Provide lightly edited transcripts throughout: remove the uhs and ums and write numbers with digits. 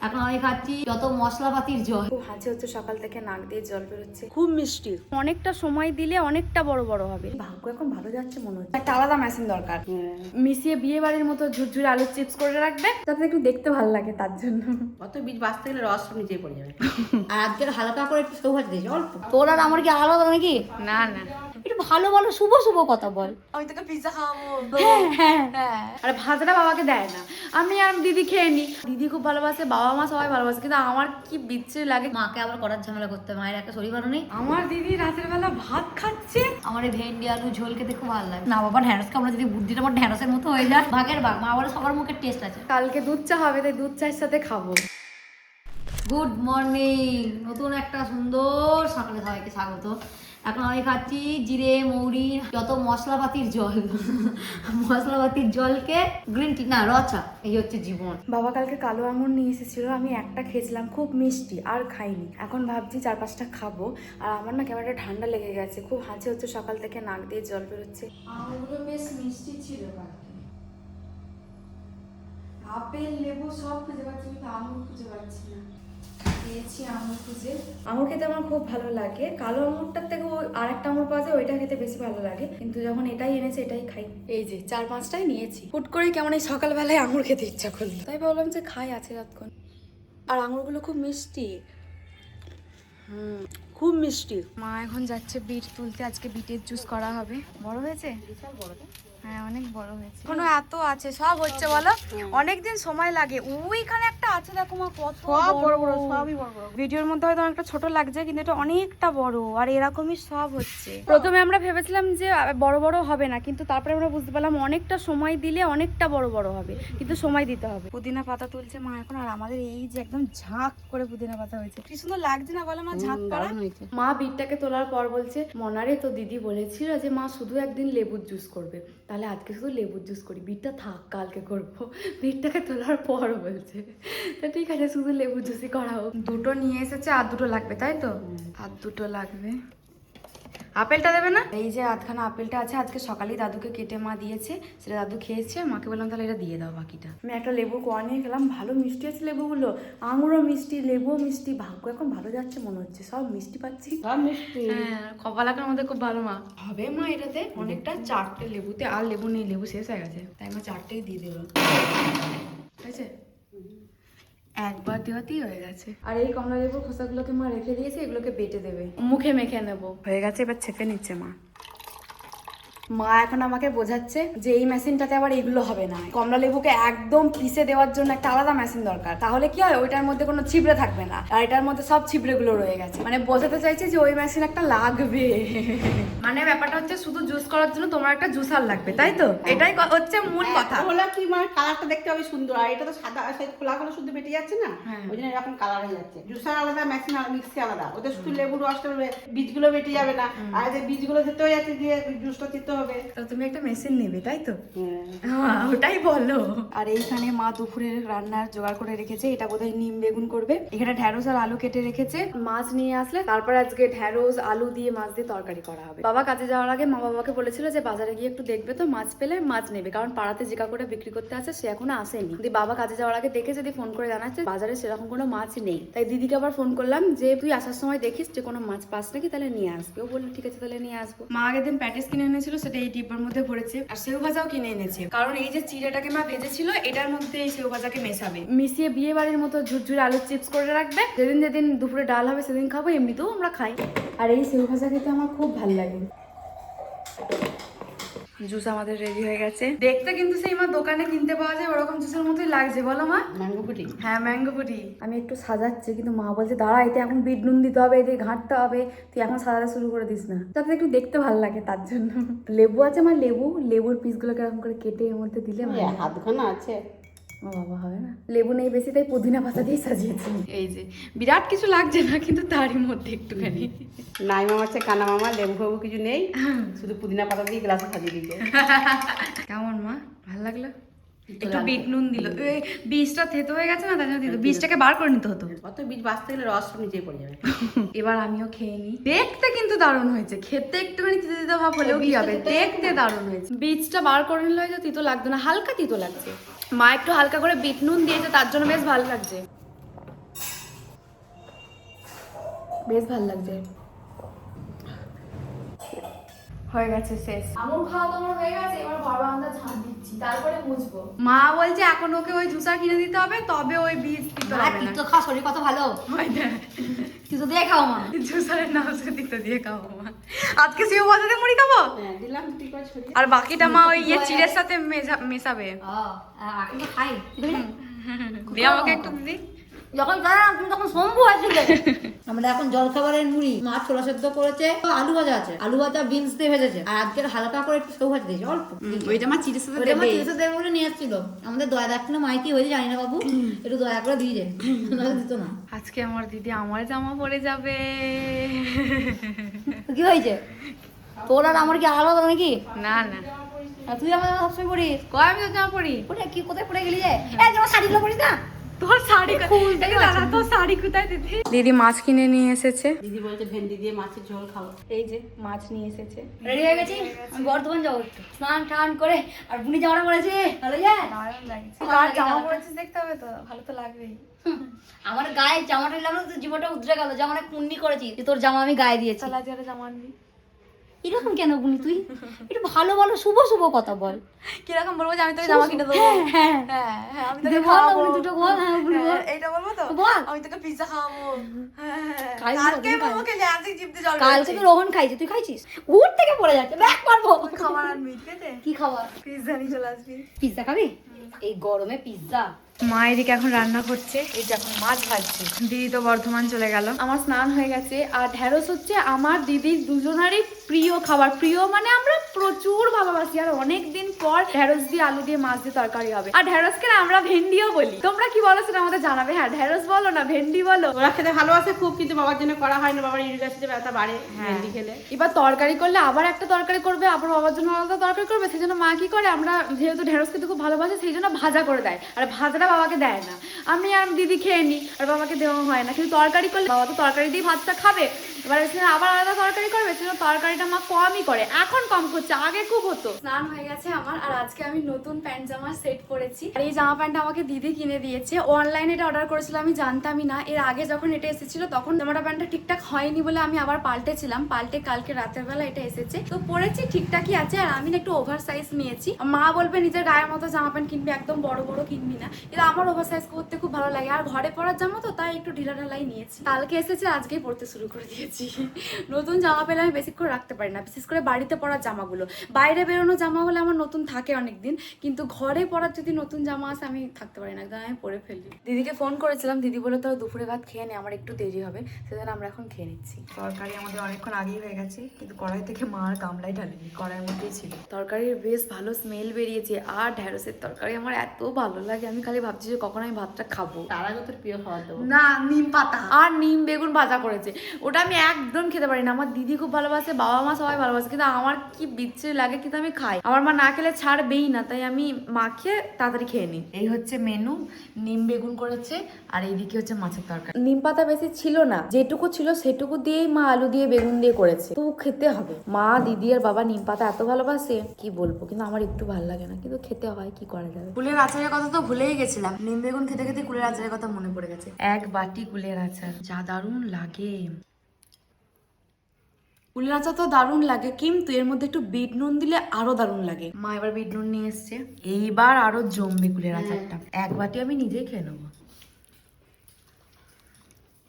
এখন আমি খাচ্ছি যত মশলাপাতির জল। খুব হাঁচি হচ্ছে, সকাল থেকে নাক দিয়ে জল বেরোচ্ছে, খুব মিষ্টি। অনেকটা সময় দিলে অনেকটা বড় বড় হবে। ভাগ্য এখন ভালো যাচ্ছে মনে হচ্ছে। একটা আলাদা মেশিন দরকার, মিশিয়ে বিয়ে বাড়ির মতো ঝুরঝুরে আলুর চিপস করে রাখবে, যাতে একটু দেখতে ভালো লাগে। তার জন্য অত বীজ বাঁচতে গেলে রস নিচে পড়ে যাবে। আর আজকে হালকা করে একটু সৌভাজ দিয়েছি অল্প। তোর আর আমার কি আলাদা নাকি? না না, একটু ভালো ভালো শুভ শুভ কথা বল। আমি তোকে পিৎজা খাওয়াবো। হ্যাঁ আর ভাতটা বাবাকে দেয় না, আমি আর দিদি খেয়ে নি। দিদি খুব ভালোবাসে, বাবা মা সবাই ভালোবাসে, কিন্তু আমার কি বিচ্ছিরি লাগে। মাকে আবার করার ঝামেলা করতে, মায়ের একটা শরীর ভালো নেই। আমার দিদি রাতের বেলা ভাত খাচ্ছে, আমার এই ভেন্ডি আলু ঝোল খেতে খুব ভালো লাগে। না বাবা ঢ্যাঁড়সকে আমরা যদি বুদ্ধিটা আমার ঢ্যাঁড়সের মতো হয়ে যায়, ভাগের ভাগ। মা বলে সবার মুখের টেস্ট আছে। কালকে দুধ চা হবে, তাই দুধ চায়ের সাথে খাবো। গুড মর্নিং, নতুন একটা সুন্দর সকালে সবাইকে স্বাগত। এখন আমি খাচ্ছি জিরে মৌরি যত মশলাপাতির জল। মশলাপাতির জলকে গ্রিন টি, না রচা, এই হচ্ছে জীবন। বাবা কালকে কালো আঙুর নিয়ে এসেছিল, আমি একটা খেয়েছিলাম, খুব মিষ্টি, আর খাইনি। এখন ভাবছি 4-5টা খাবো। আর আমার না কেমন একটা ঠান্ডা লেগে গেছে, খুব হাঁচি হচ্ছে, সকাল থেকে নাক দিয়ে জল বেরোচ্ছে। আঙুরগুলো বেশ মিষ্টি ছিল কালকে। আপেল লেবু সব খুঁজে পাচ্ছি, কিন্তু আঙুর খুঁজে পাচ্ছি না। পেয়েছি আঙুর খুঁজে। আঙুর খেতে আমার খুব ভালো লাগে। কালো আঙুরটার থেকে আরেকটা আঙুর পাওয়া যায়, ওইটা খেতে বেশি ভালো লাগে, কিন্তু যখন এটাই এনেছে এটাই খাই। এই যে 4-5টাই নিয়েছি। হুট করে কেমন এই সকালবেলায় আঙুর খেতে ইচ্ছা করলো, তাই ভাবলাম যে খাই, আছে যতক্ষণ। আর আঙুরগুলো খুব মিষ্টি, খুব মিষ্টি। মা এখন যাচ্ছে বিট তুলতে, আজকে বিটের জুস করা হবে। বড় হয়েছে? বিশাল বড়। হ্যাঁ, অনেক বড় হয়েছে। এখনো এত আছে, সব হচ্ছে বলো, অনেকদিন সময় লাগে। ওইখানে একটা আছে, দেখো মা, কত বড় বড়, সবই বড় বড়। ভিডিওর মধ্যে হয়তো অনেকটা ছোট লাগছে, কিন্তু এটা অনেকটা বড়, আর এরকমই সব হচ্ছে। প্রথমে আমরা ভেবেছিলাম যে বড় বড় হবে না, কিন্তু তারপরে আমরা বুঝতে পারলাম অনেকটা সময় দিলে অনেকটা বড় বড় হবে, কিন্তু সময় দিতে হবে। পুদিনা পাতা তুলছে মা এখন, আর আমাদের এই যে একদম ঝাঁক করে পুদিনা পাতা হয়েছে, কি সুন্দর লাগছে না বলো মা? ঝাঁক করা। মা বিটটাকে তোলার পর বলছে, মনারে তো দিদি বলেছিল যে মা শুধু একদিন লেবুর জুস করবে, তাহলে আজকে শুধু লেবুর জুস করি, বিটটা থাক কালকে করবো। বিটটাকে তোলার পর বলছে, তো ঠিক আছে শুধু লেবুর জুসই করা হোক। দুটো নিয়ে এসেছে, আর দুটো লাগবে, তাই তো? আর দুটো লাগবে। আপেলটা দেবে না? এই যে আধখানা আপেলটা আছে, আজকে সকালেই দাদুকে কেটে মা দিয়েছে, সেটা দাদু খেয়েছে। মাকে বললাম তাহলে এটা দিয়ে দাও বাকিটা। আমি একটা লেবু কোয়া নিয়ে খেলাম, ভালো মিষ্টি আছে লেবুগুলো, আঙুরও মিষ্টি, লেবুও মিষ্টি। ভাগ্য এখন ভালো যাচ্ছে মনে হচ্ছে, সব মিষ্টি পাচ্ছি। সব মিষ্টি। হ্যাঁ, কপালাকার মধ্যে খুব ভালো মা হবে। মা এটাতে অনেকটা, 4টে লেবুতে, আর লেবু নেই, লেবু শেষ হয়ে গেছে, তাই মা 4টেই দিয়ে দিল। ঠিক আছে, একবার দেওয়াতেই হয়ে গেছে। আর এই কমলা লেবুর খোসাগুলোকে মা রেখে দিয়েছে, এগুলোকে বেটে দেবে, মুখে মেখে নেবো। হয়ে গেছে, এবার ছেঁকে নিচ্ছে মা। মা এখন আমাকে বোঝাচ্ছে যে এই মেশিনটাতে আবার এগুলো হবে না, কমলা লেবুকে একদম পিষে দেওয়ার জন্য একটা আলাদা মেশিন দরকার, তাহলে কি হয় ওইটার মধ্যে কোনো ছিবড়ে থাকবে না, আর এটার মধ্যে সব ছিবড়েগুলো রয়ে গেছে। মানে বোঝাতে চাইছে যে ওই মেশিন একটা লাগবে। মানে ব্যাপারটা হচ্ছে শুধু জুস করার জন্য তোমার একটা জুসার লাগবে, তাই তো? এটাই হচ্ছে মূল কথা। হলো কি, মানে কালারটা দেখতে হবে সুন্দর, আর এটা তো সাদা, সেই খোলা খোলা শুদ্ধ বেটে যাচ্ছে না, হ্যাঁ। ওই জন্য এরকম কালার হয়ে যাচ্ছে। জুসার আলাদা, মেশিন আলাদা, মিক্সি আলাদা। ওদের শুধু লেবুর রসটা বীজগুলো বেটে যাবে না, আর যে বীজগুলো দিতে হয়ে যাচ্ছে, দিয়ে জুসটা দিতে হবে। তো তুমি একটা মেশিন নেবে, তাই তো? হ্যাঁ, ওটাই বলো। আর এইখানে মা দুপুরের রান্নার জোগাড় করে রেখেছে, এটা বোধহয় নিম বেগুন করবে। এখানে ঢ্যাঁড়স আর আলু কেটে রেখেছে, মাছ নিয়ে আসলে তারপর আজকে ঢ্যাঁড়স আলু দিয়ে মাছ দিয়ে তরকারি করা হবে। বাবা কাজে যাওয়ার আগে মা বাবাকে বলেছিল যে বাজারে গিয়ে একটু দেখবে তো, মাছ পেলে মাছ নেবে, কারণ পাড়াতে জিকা করে বিক্রি করতে আছে, সে এখনো আসেনি। যদি বাবা কাজে যাওয়ার আগে দেখে যদি ফোন করে জানাচ্ছে বাজারে সেরকম কোনো মাছ নেই, তাই দিদিকে আবার ফোন করলাম যে তুই আসার সময় দেখিস যে কোনো মাছ পাস নাকি, তাহলে নিয়ে আসবে। ও বললো ঠিক আছে তাহলে নিয়ে আসবো। মা আগের দিন প্যাটিস কিনে এনেছিল, সেটা এই ডিব্বার মধ্যে ভরেছে, আর সেও ভাজাও কিনে এনেছে, কারণ এই যে চিড়েটাকে মা ভেজেছিল এটার মধ্যে এই সেও ভাজাকে মেশাবে, মিশিয়ে বিয়ে বাড়ির মতো ঝুরঝুরে আলুর চিপস করে রাখবে। যেদিন যেদিন দুপুরে ডাল হবে সেদিন খাবো, এমনিতেও আমরা খাই। আর এই সেও ভাজা খেতে আমার খুব ভালো লাগে। জুস আমাদের রেডি হয়ে গেছে, দেখতে কিন্তু সেই মা দোকানে কিনতে পাওয়া যায় ওরকম জুসের মতোই লাগছে, বলো মা? Mango pudding. হ্যাঁ, ম্যাঙ্গো পুডিং। আমি একটু সাজাচ্ছি, কিন্তু মা বলছে দাঁড়া, এতে এখন বিট নুন দিতে হবে, এতে ঘাঁটতে হবে, তুই এখন সাজাতে শুরু করে দিস না, যাতে একটু দেখতে ভালো লাগে তার জন্য। লেবু আছে মা, লেবুর পিসগুলোকে এরকম করে কেটে এর মধ্যে দিলে ভালো লাগে। হাতখানা আছে। ও বাবা, হবে না, লেবু নেই বেশি, তাই পুদিনা পাতা দিয়ে সাজিয়েছি। এই যে বিরাট কিছু লাগছে না, কিন্তু তারই মধ্যে একটুখানি। নাই মামা আছে, কানা মামা, লেবু ফেবু কিছু নেই, শুধু পুদিনা পাতা দিয়ে গ্লাসে সাজিয়ে দিতে। কেমন মা, ভালো লাগলো? একটু বিট নুন দিল, বীজটা থেতো হয়ে গেছে না, তার জন্য দিল। বীজটাকে বার করে নিতে হতো। অত বীজ বাঁচতে গেলে রস নিচে পড়ে যাবে। এবার আমিও খেয়ে নিই। দেখতে কিন্তু দারুণ হয়েছে, খেতে একটুখানি তিতো তিতো ভাব হলেও কি হবে, দেখতে দারুণ হয়েছে। বীজটা বার করে নিলে হয়তো তিতো লাগতো না, হালকা তিতো লাগছে। মা একটু হালকা করে বিট নুন দিয়েছে, তার জন্য বেশ ভালো লাগছে। বেশ ভালো লাগছে। হয়ে গেছে শেষ। আমুর খাওয়া তো আমার হয়ে গেছে, এবার ঘর বারান্দা ঝাঁট দিচ্ছি, তারপরে মুছবো। মা বলছে এখন ওকে ওই জুসার কিনে দিতে হবে, তবে ওই বীজ দিতে হবে না। তো খাও, শরীর কত ভালো। তুই তো দিয়ে খাও মা। জুসারের নাম সে দিতে দিয়ে খাবো মা। আজকে সেও বাজারে মুড়ি খাবো, হ্যাঁ দিলাম, তুই করে ছড়িয়ে। আর বাকিটা মা ওই চিড়ের সাথে মেশাবে। এখন তো খাই দিয়ে আমাকে একটু দিদি। যখন জানাম তুমি তখন শম্ভু আসলে। আমরা এখন জলখাবারের মুড়ি, মা ছোলা সেদ্ধ করেছে, আলু ভাজা আছে, আলু ভাজা বিনস দিয়ে ভেজেছে, আর আজকের হালকা করে একটু সেও ভাজা দিয়েছে অল্প। ওইটা মা চিড়ের সাথে ওইটা আমার চিড়ের সাথে বলে নিয়ে এসেছিল। আমাদের দয়া দেখছিল মাইকি হয়েছে জানি না বাবু, একটু দয়া করে দিয়ে যায়, নাহলে দিত না। আজকে আমার দিদি আমার জামা পরে যাবে। কি হয়েছে তোর আর আমার কি আলাদা নাকি? না না, আর তুই আমার জামা সবসময় পরিস। কয় আমি তো জামা পরি। পরে কি কোথায় পরে গেলি যে? এই জামা শাড়িগুলো পরিস না। তোর শাড়ি তোর শাড়ি কোথায় দিদি? দিদি মাছ কিনে নিয়ে এসেছে। দিদি বলছে ভেন্ডি দিয়ে মাছের ঝোল খাবো। এই যে মাছ নিয়ে এসেছে। রেডি হয়ে গেছি, আমি বর্ধমান যাবো একটু স্নান টান করে। আর বুনি জামাটা পরেছি, ভালো যায়। দারুণ লাগছে। কার জামা পরেছিস দেখতে হবে তো, ভালো তো লাগবেই। আমার গায়ে জামাটা লাগলো তো জীবনটা উদ্রে গেল, যেমন অনেক পুণ্যি করেছি যে তোর জামা আমি গায়ে দিয়েছি। তাহলে আজকে জামা আনবি। এরকম কেন বুনি তুই? একটু ভালো ভালো শুভ শুভ কথা বল। কিরকম বলবো যে আমি তোকে জামা কিনে দেবো? হ্যাঁ হ্যাঁ হ্যাঁ, আমি দে তোকে বল, খাওয়াবো। বুনি দুটো বল। হ্যাঁ বুনি বল। এইটা বলবো তো? বল। আমি তোকে পিজ্জা খাওয়াবো। হ্যাঁ, কালকে কালকে বলবি, বলবো খেলে আজকে জিভতে জল কালকে বেরোচ্ছে। তো রোহন খাইছে, তুই খাইছিস? উঠ থেকে পড়ে যাচ্ছে, ব্যাক মারবো। খাবার আনবি, ঠিক আছে? কি খাবার? পিজ্জা নিয়ে চলে আসবি। পিৎজা খাবি? এই গরমে পিৎজা? মা এদিকে এখন রান্না করছে, এই যে এখন মাছ ভাজছে। দিদি তো বর্ধমান চলে গেল। আমার স্নান হয়ে গেছে, আর ঢেঁড়স হচ্ছে আমার দিদির দুজনারই প্রিয় খাবার। প্রিয় মানে আমরা প্রচুর ভালোবাসি, আর অনেক দিন পর ঢেঁড়স দিয়ে আলু দিয়ে মাছ দিয়ে তরকারি হবে। আর ঢেঁড়সকে না আমরা ভেন্ডিও বলি। তোমরা কি বলো সেটা আমাদের জানাবে। হ্যাঁ, ঢেঁড়স বলো না ভেন্ডি বলো। ওরা খেতে ভালোবাসে খুব, কিন্তু বাবার জন্য করা হয় না। বাবার ইউরিক অ্যাসিডে ব্যথা বাড়ে ভেন্ডি খেলে। এবার তরকারি করলে আবার একটা তরকারি করবে, আবার বাবার জন্য আলাদা তরকারি করবে। সেই জন্য মা কি করে, আমরা যেহেতু ঢেঁড়স খেতে খুব ভালোবাসে সেই জন্য ভাজা করে দেয়, আর ভাজাটা বাবাকে দেয় না। আমি আর দিদি খেয়ে নিই, আর বাবাকে দেওয়া হয় না। কিন্তু তরকারি করলে বাবা তো তরকারি দিয়ে ভাতটা খাবে, এবার সেজন্য আবার আলাদা তরকারি করবে। সেজন্য তরকারিটা মা কমই করে, এখন কম করছে, আগে খুব হতো। স্নান হয়ে গেছে আমার, আর আজকে আমি নতুন প্যান্ট জামা সেট করেছি। আর এই জামা প্যান্টটা আমাকে দিদি কিনে দিয়েছে। অনলাইনে এটা অর্ডার করেছিল, আমি জানতামই না। এর আগে যখন এটা এসেছিল তখন জামাটা প্যান্টটা ঠিকঠাক হয়নি বলে আমি আবার পাল্টেছিলাম। পাল্টে কালকে রাতের বেলা এটা এসেছে, তো পরেছি, ঠিকঠাকই আছে। আর আমি না একটু ওভার সাইজ নিয়েছি। মা বলবে নিজের গায়ের মতো জামা প্যান্ট কিনবি, একদম বড় বড় কিনবি না, কিন্তু আমার ওভার সাইজ করতে খুব ভালো লাগে। আর ঘরে পরার জামা তো, তাই একটু ঢিলা ঢালাই নিয়েছি। কালকে এসেছে, আজকেই পরতে শুরু করে দিয়েছি। নতুন জামা পেলে আমি বেশি করে রাখতে পারি না, বিশেষ করে বাড়িতে পরার জামাগুলো। বাইরে বেরোনো জামা হলে আমার নতুন থাকে অনেকদিন, কিন্তু ঘরে পরার যদি নতুন জামা আসে আমি থাকতে পারি না, একদম আমি পরে ফেলি। দিদিকে ফোন করেছিলাম, দিদি বলে তোর দুপুরে ভাত খেয়ে নে, আমার একটু দেরি হবে, সেজন্য আমরা এখন খেয়ে নিচ্ছি। তরকারি আমাদের অনেকক্ষণ আগেই হয়ে গেছে, কিন্তু কড়াই থেকে মার গামলাই ঢালেনি, কড়াইয়ের মধ্যেই ছিল। তরকারির বেশ ভালো স্মেল বেরিয়েছে, আর ঢেঁড়সের তরকারি আমার এত ভালো লাগে, আমি খালি ভাবছি যে কখন আমি ভাতটা খাবো। তার আগে তোর প্রিয় খাবার দেবো না, নিম পাতা আর নিম বেগুন ভাজা করেছে, ওটা আমি একদম খেতে পারি না। আমার দিদি খুব ভালোবাসে, বাবা মা সবাই ভালোবাসে, কিন্তু আমার কি বিচ্ছিরি লাগে, কিন্তু আমি খাই। আমার মা না খেলে ছাড়বেই না, তাই আমি মাখিয়ে তাড়াতাড়ি খেয়ে নিই। এই হচ্ছে মেনু, নিম বেগুন করেছে, আর এইদিকে হচ্ছে মাছের তরকারি। নিম পাতা বেশি ছিল না, যেটুকু ছিল সেটুকু দিয়েই মা আলু দিয়ে বেগুন দিয়ে করেছে, তো খেতে হবে। মা, দিদি আর বাবা নিম পাতা এত ভালোবাসে কি বলবো, কিন্তু আমার একটু ভালো লাগে না, কিন্তু খেতে হয়, কি করা যাবে। কুলের আচারের কথা তো ভুলেই গেছিলাম, নিম বেগুন খেতে খেতে কুলের আচারের কথা মনে পড়ে গেছে। এক বাটি কুলের আচার, যা দারুণ লাগে। কুলের আচার তো দারুণ লাগে, কিন্তু এর মধ্যে একটু বিট নুন দিলে আরো দারুণ লাগে। মা এবার বিট নুন নিয়ে এসছে, এইবার আরো জমবে কুলের আচারটা। এক বাটি আমি নিজেই খেয়ে নেবো।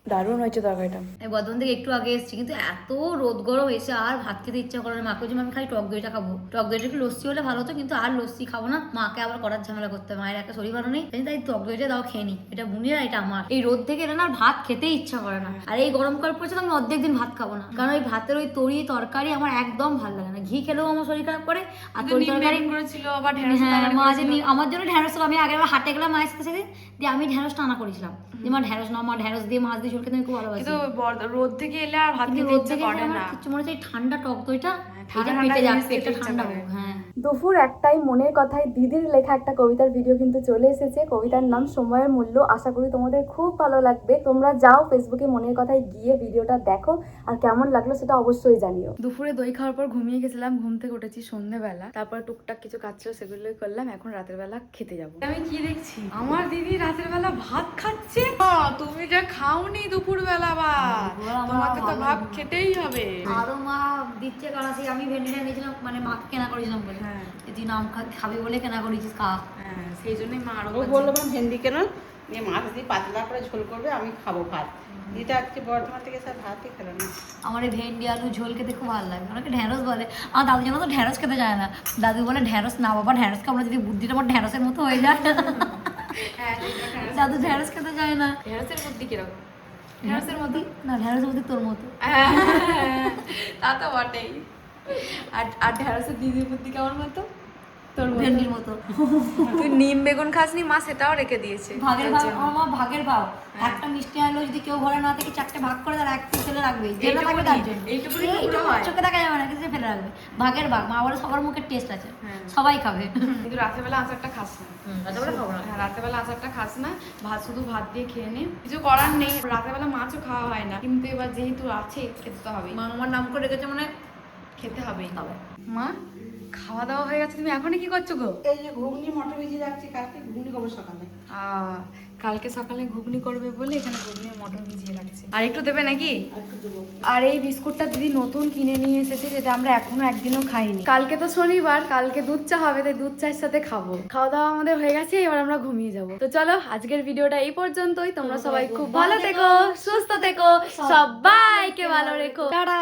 দারুণ হয়েছে তরকারিটা। এই বর্ধমান থেকে একটু আগে এসেছি, কিন্তু এত রোদ গরম এসে আর ভাত খেতে ইচ্ছা করে না। মাকে আমি খালি টক দইটা খাবো, টক দইটা একটু লস্যি হলে ভালো হতো, কিন্তু আর লস্যি খাবো না, মাকে আবার করার ঝামেলা করতে হবে। মায়ের একটা শরীর ভালো নেই, তাই টক দইটা দাও খেয়ে নি। এটা বুনির আর এটা আমার। এই রোদ থেকে এলে না ভাত খেতে ইচ্ছা করে না, আর এই গরমকাল পড়ছে তো আমি অর্ধেক দিন ভাত খাবো না, কারণ ওই ভাতের ওই তরি তরকারি আমার একদম ভালো লাগে না। ঘি খেলেও আমার শরীর খারাপ করে, আর তরি তরকারি করেছিল আবার ঢেঁড়স। হ্যাঁ, মা যে আমার জন্য ঢেঁড়স, আমি আগের বার হাটে গেলাম মায়ের সাথে সেদিন, দিয়ে আমি ঢেঁড়স টানা করেছিলাম যে মা ঢেঁড়স না, মা ঢেঁড়স দিয়ে মাছ দিয়ে ঝোল খেতে আমি খুব ভালোবাসি। রোদ থেকে এলে আর ভাত খেতে ইচ্ছে করে না। কিছু মনে হচ্ছে ঠান্ডা টক দইটা এটা পেটে যাচ্ছে, এটা ঠান্ডা হোক। হ্যাঁ, দুপুর একটাই মনের কথায় দিদির লেখা একটা কবিতার ভিডিও কিন্তু চলে এসেছে। কবিতার নাম সময়ের মূল্য। আশা করি তোমাদের খুব ভালো লাগবে। তোমরা যাও ফেসবুকে মনের কথায় গিয়ে ভিডিওটা দেখো, আর কেমন লাগলো সেটা অবশ্যই জানিও। দুপুরে দই খাওয়ার পর ঘুমিয়ে গেছিলাম, ঘুম থেকে উঠেছি সন্ধ্যেবেলা, তারপর টুকটাক কিছু কাজ ছিল সেগুলোই করলাম। এখন রাতের বেলা খেতে যাবো। আমি কি দেখছি, আমার দিদি রাতের বেলা ভাত খাচ্ছে। তুমি যে খাওনি দুপুর বেলা বা দুপুরবেলা আমরা তোমাকে তো ভালো ভাব না। খেতেই হবে। আরো মা দিচ্ছে কারাসি, আমি ভেন্ডিটা নিয়েছিলাম মানে মাকে কেনা করেছিলাম বলে, হ্যাঁ। যে তুই নাম খাবি বলে কেনা করেছিস খা। হ্যাঁ সেই জন্যই মা আরো ও বললো মা ভেন্ডি কেন, নিয়ে মাছ দিয়ে পাতলা করে ঝোল করবে, আমি খাবো ভাত। দিদা আজকে বর্ধমান থেকে সব ভাতই খেলো না। আমার এই ভেন্ডি আলু ঝোল খেতে খুব ভালো লাগে। অনেকে ঢ্যাঁড়স বলে, আমার দাদু জানো তো ঢ্যাঁড়স খেতে যায় না। দাদু বলে ঢ্যাঁড়স না বাবা, ঢ্যাঁড়স খাবো না, যদি বুদ্ধিটা আমার ঢ্যাঁড়সের মতো হয়ে যায়। হ্যাঁ দাদু ঢ্যাঁড়স খেতে যায় না। ঢেঁড়সের বুদ্ধি কিরকম? ঢেঁড়সের মতো? না, ঢ্যাঁড়স বুদ্ধি তোর মতো। তা তো বটেই। আর ঢেঁড়সের দিদির বুদ্ধি কেমন মতো? তোর ভেন্ডির মতো। তুই নিম বেগুন খাসনি, মা সেটাও রেখে দিয়েছে ভাগের তোর ভাগ, জন্য। আমার মা ভাগের ভাগ। হ্যাঁ। একটা মিষ্টি আলু যদি কেউ ঘরে না থেকে 4টে ভাগ করে তার এক পিস ফেলে রাখবে, যেটা এইটুকুনি, থাকবে তার জন্য। এইটুকুনি টুকরো এইটুকু হয়। চোখে দেখা যাবে না, কিছু ফেলে রাখবে। ভাগের ভাগ, মা বলে সবার মুখে টেস্ট আছে, হ্যাঁ। সবাই খাবে। কিন্তু রাতের বেলা আচারটা খাস না। হ্যাঁ, রাতের বেলা আচারটা খাস না, শুধু ভাত দিয়ে খেয়ে নে, কিছু করার নেই। রাতের বেলা মাছও খাওয়া হয় না, কিন্তু এবার যেহেতু আছে খেতে তো হবেই। মা আমার নাম করে রেখেছে মানে খেতে হবেই। খাবে। মা খাওয়া দাওয়া হয়ে গেছে, তুমি এখনই কি করছো গো? এই যে ঘুগনি মটর ভিজিয়ে রাখছি, কালকে ঘুগনি করবো সকালে। কালকে সকালে ঘুগনি করবে বলে এখানে ঘুগনি মটর ভিজিয়ে রাখছে। আর একটু দেবে নাকি? আর একটু দেবো। আর এই বিস্কুটটা দিদি নতুন কিনে নিয়ে এসেছে, যেটা আমরা এখনো একদিনও খাইনি। কালকে তো শনিবার, কালকে দুধ চা হবে, তাই দুধ চায়ের সাথে খাবো। খাওয়া দাওয়া আমাদের হয়ে গেছে, এবার আমরা ঘুমিয়ে যাবো। তো চলো আজকের ভিডিওটা এই পর্যন্তই। তোমরা সবাই খুব ভালো থেকো, সুস্থ থেকো, সবাইকে ভালো রেখো, টাটা।